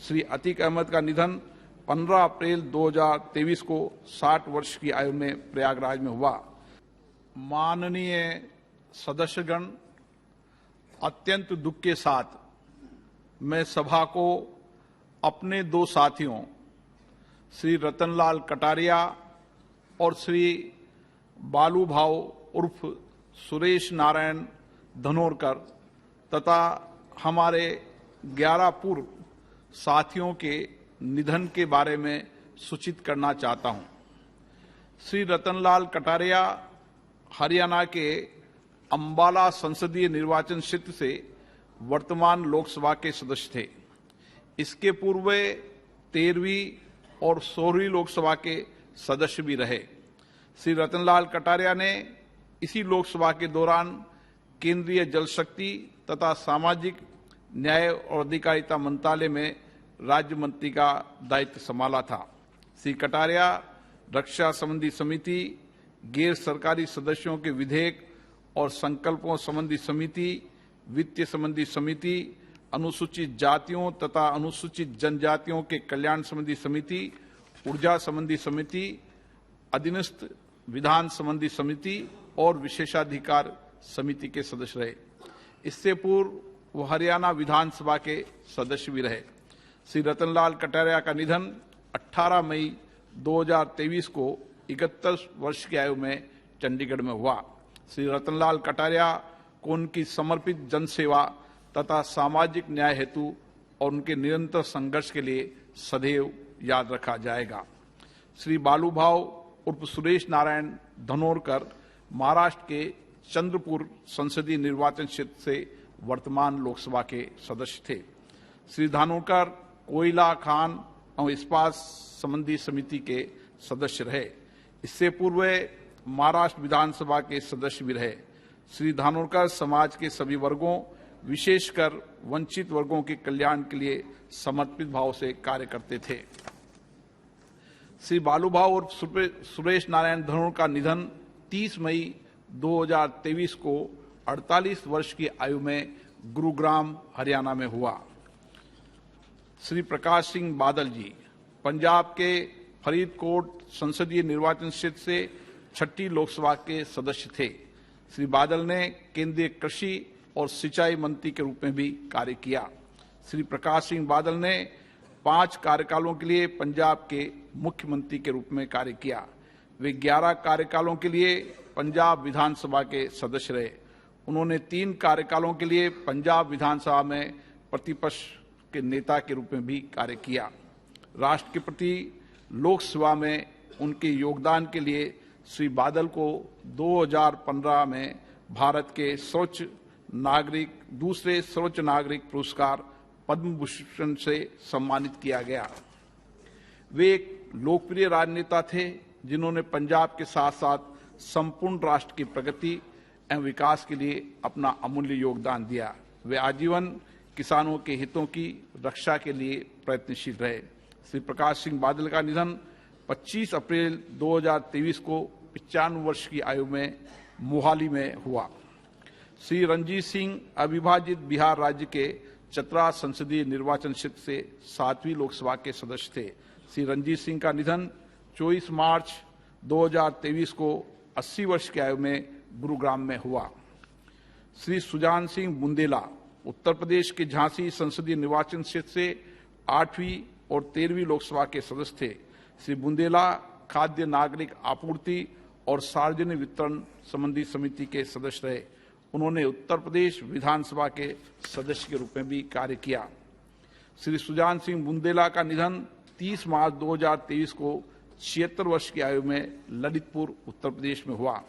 श्री अतीक अहमद का निधन 15 अप्रैल 2023 को 60 वर्ष की आयु में प्रयागराज में हुआ। माननीय सदस्यगण, अत्यंत दुख के साथ मैं सभा को अपने दो साथियों श्री रतनलाल कटारिया और श्री बालू भाव उर्फ सुरेश नारायण धनोरकर तथा हमारे 11 पूर्व साथियों के निधन के बारे में सूचित करना चाहता हूं। श्री रतनलाल कटारिया हरियाणा के अंबाला संसदीय निर्वाचन क्षेत्र से वर्तमान लोकसभा के सदस्य थे। इसके पूर्व 13वीं और 16वीं लोकसभा के सदस्य भी रहे। श्री रतनलाल कटारिया ने इसी लोकसभा के दौरान केंद्रीय जल शक्ति तथा सामाजिक न्याय और अधिकारिता मंत्रालय में राज्य मंत्री का दायित्व संभाला था। श्री कटारिया रक्षा संबंधी समिति, गैर सरकारी सदस्यों के विधेयक और संकल्पों संबंधी समिति, वित्तीय संबंधी समिति, अनुसूचित जातियों तथा अनुसूचित जनजातियों के कल्याण संबंधी समिति, ऊर्जा संबंधी समिति, अधीनस्थ विधान संबंधी समिति और विशेषाधिकार समिति के सदस्य रहे। इससे पूर्व वो हरियाणा विधानसभा के सदस्य भी रहे। श्री रतनलाल कटारिया का निधन 18 मई 2023 को 71 वर्ष की आयु में चंडीगढ़ में हुआ। श्री रतनलाल कटारिया को उनकी समर्पित जनसेवा तथा सामाजिक न्याय हेतु और उनके निरंतर संघर्ष के लिए सदैव याद रखा जाएगा। श्री बालू भाव उर्फ सुरेश नारायण धनोरकर महाराष्ट्र के चंद्रपुर संसदीय निर्वाचन क्षेत्र से वर्तमान लोकसभा के सदस्य थे। श्री धानोरकर कोयला खान और इस्पात संबंधी समिति के सदस्य रहे। इससे पूर्व महाराष्ट्र विधानसभा के सदस्य भी रहे। श्री धानोरकर समाज के सभी वर्गों, विशेषकर वंचित वर्गों के कल्याण के लिए समर्पित भाव से कार्य करते थे। श्री बालू भाव और सुरेश नारायण धनोरकर का निधन 30 मई 2023 को 48 वर्ष की आयु में गुरुग्राम, हरियाणा में हुआ। श्री प्रकाश सिंह बादल जी पंजाब के फरीदकोट संसदीय निर्वाचन क्षेत्र से 6ठी लोकसभा के सदस्य थे। श्री बादल ने केंद्रीय कृषि और सिंचाई मंत्री के रूप में भी कार्य किया। श्री प्रकाश सिंह बादल ने 5 कार्यकालों के लिए पंजाब के मुख्यमंत्री के रूप में कार्य किया। वे 11 कार्यकालों के लिए पंजाब विधानसभा के सदस्य रहे। उन्होंने 3 कार्यकालों के लिए पंजाब विधानसभा में प्रतिपक्ष के नेता के रूप में भी कार्य किया। राष्ट्र के प्रति लोक सेवा में उनके योगदान के लिए श्री बादल को 2015 में भारत के दूसरे सर्वोच्च नागरिक पुरस्कार पद्म भूषण से सम्मानित किया गया। वे एक लोकप्रिय राजनेता थे जिन्होंने पंजाब के साथ साथ संपूर्ण राष्ट्र की प्रगति एवं विकास के लिए अपना अमूल्य योगदान दिया। वे आजीवन किसानों के हितों की रक्षा के लिए प्रयत्नशील रहे। श्री प्रकाश सिंह बादल का निधन 25 अप्रैल 2023 को 95 वर्ष की आयु में मोहाली में हुआ। श्री रणजीत सिंह अविभाजित बिहार राज्य के चतरा संसदीय निर्वाचन क्षेत्र से 7वीं लोकसभा के सदस्य थे। श्री रणजीत सिंह का निधन 24 मार्च 2023 को 80 वर्ष की आयु में गुरुग्राम में हुआ। श्री सुजान सिंह बुंदेला उत्तर प्रदेश के झांसी संसदीय निर्वाचन क्षेत्र से 8वीं और 13वीं लोकसभा के सदस्य थे। श्री बुंदेला खाद्य नागरिक आपूर्ति और सार्वजनिक वितरण संबंधी समिति के सदस्य रहे। उन्होंने उत्तर प्रदेश विधानसभा के सदस्य के रूप में भी कार्य किया। श्री सुजान सिंह बुंदेला का निधन 30 मार्च 2023 को 76 वर्ष की आयु में ललितपुर, उत्तर प्रदेश में हुआ।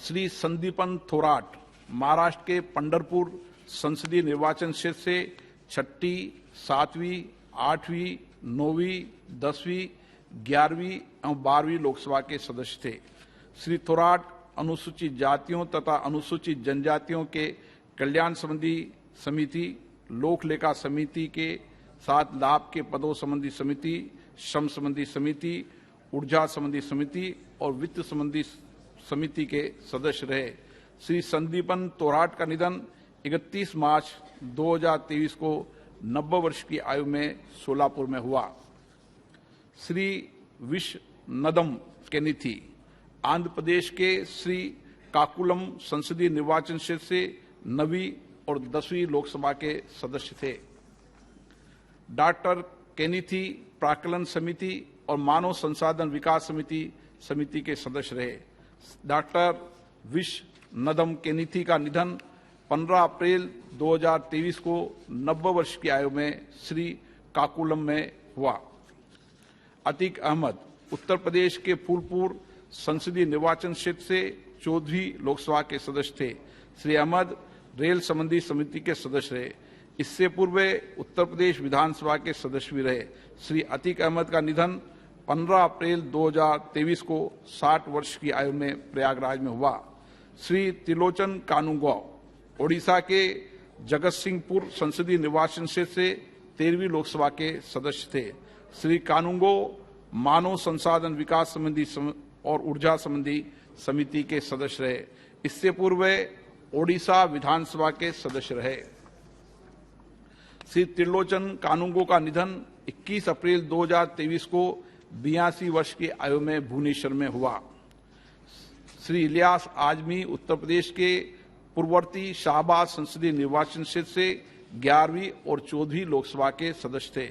श्री संदीपन थोराट महाराष्ट्र के पंढरपुर संसदीय निर्वाचन क्षेत्र से 6ठी, 7वीं, 8वीं, 9वीं, 10वीं, 11वीं एवं 12वीं लोकसभा के सदस्य थे। श्री थोराट अनुसूचित जातियों तथा अनुसूचित जनजातियों के कल्याण संबंधी समिति, लोक लेखा समिति के साथ लाभ के पदों संबंधी समिति, श्रम संबंधी समिति, ऊर्जा संबंधी समिति और वित्त संबंधी समिति के सदस्य रहे। श्री संदीपन थोराट का निधन 31 मार्च 2023 को 90 वर्ष की आयु में सोलापुर में हुआ। श्री विश्वनदम केनिथी आंध्र प्रदेश के श्री काकुलम संसदीय निर्वाचन क्षेत्र से 9वीं और 10वीं लोकसभा के सदस्य थे। डॉक्टर केनिथी प्राक्कलन समिति और मानव संसाधन विकास समिति के सदस्य रहे। डॉक्टर विश्वनदम केनिथी का निधन 15 अप्रैल 2023 को 90 वर्ष की आयु में श्री काकुलम में हुआ। अतीक अहमद उत्तर प्रदेश के फूलपुर संसदीय निर्वाचन क्षेत्र से 14वीं लोकसभा के सदस्य थे। श्री अहमद रेल संबंधी समिति के सदस्य रहे। इससे पूर्व उत्तर प्रदेश विधानसभा के सदस्य भी रहे। श्री अतीक अहमद का निधन 15 अप्रैल 2023 को 60 वर्ष की आयु में प्रयागराज में हुआ। श्री त्रिलोचन कानूंगो ओडिशा के जगत सिंहपुर संसदीय निर्वाचन क्षेत्र से 13वीं लोकसभा के सदस्य थे। श्री कानूंगो मानव संसाधन विकास संबंधी और ऊर्जा संबंधी समिति के सदस्य रहे। इससे पूर्व ओडिशा विधानसभा के सदस्य रहे। श्री त्रिलोचन कानूंगो का निधन 21 अप्रैल 2023 को 82 वर्ष की आयु में भुवनेश्वर में हुआ। श्री इलियास आजमी उत्तर प्रदेश के पूर्ववर्ती शाहबाद संसदीय निर्वाचन क्षेत्र से 11वीं और 14वीं लोकसभा के सदस्य थे।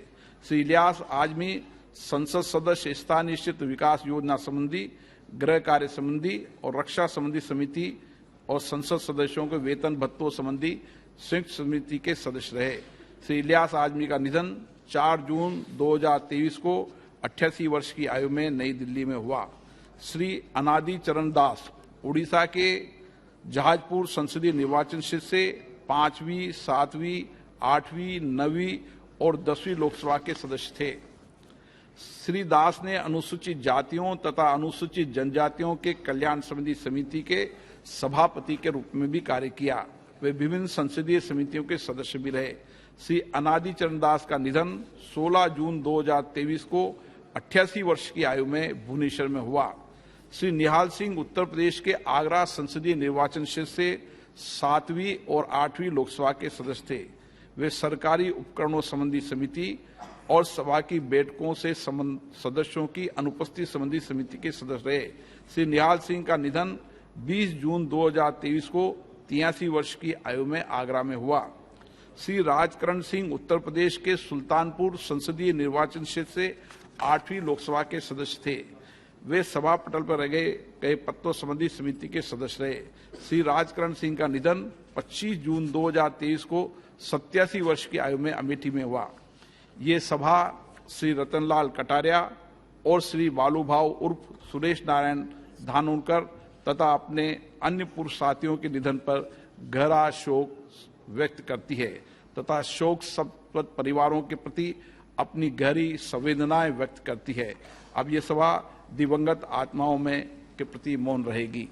श्री इलियास आजमी संसद सदस्य स्थानीय क्षेत्र विकास योजना संबंधी, गृह कार्य संबंधी और रक्षा संबंधी समिति और संसद सदस्यों के वेतन भत्तों संबंधी संयुक्त समिति के सदस्य रहे। श्री इलियास आजमी का निधन 4 जून 2023 को 88 वर्ष की आयु में नई दिल्ली में हुआ। श्री अनादि चरण दास उड़ीसा के जहाजपुर संसदीय निर्वाचन क्षेत्र से 5वीं, 7वीं, 8वीं, 9वीं और 10वीं लोकसभा के सदस्य थे। श्री दास ने अनुसूचित जातियों तथा अनुसूचित जनजातियों के कल्याण संबंधी समिति के सभापति के रूप में भी कार्य किया। वे विभिन्न संसदीय समितियों के सदस्य भी रहे। श्री अनादि चरण दास का निधन 16 जून 2023 को 88 वर्ष की आयु में भुवनेश्वर में हुआ। श्री निहाल सिंह उत्तर प्रदेश के आगरा संसदीय निर्वाचन क्षेत्र से 7वीं और 8वीं लोकसभा के सदस्य थे। वे सरकारी उपकरणों संबंधी समिति और सभा की बैठकों से सदस्यों की अनुपस्थिति संबंधी समिति के सदस्य रहे। श्री निहाल सिंह का निधन 20 जून 2023 को 83 वर्ष की आयु में आगरा में हुआ। श्री राजकरण सिंह उत्तर प्रदेश के सुल्तानपुर संसदीय निर्वाचन क्षेत्र से 8वीं लोकसभा के सदस्य थे। वे सभा पटल पर रखे गए पत्रों संबंधी समिति के सदस्य रहे। श्री राजकरण सिंह का निधन 25 जून 2023 को 87 वर्ष की आयु में अमेठी में हुआ। ये सभा श्री रतनलाल कटारिया और श्री बालूभाव उर्फ सुरेश नारायण धानोरकर तथा अपने अन्य पूर्व साथियों के निधन पर गहरा शोक व्यक्त करती है तथा शोक संतप्त परिवारों के प्रति अपनी गहरी संवेदनाएं व्यक्त करती है। अब ये सभा दिवंगत आत्माओं में के प्रति मौन रहेगी।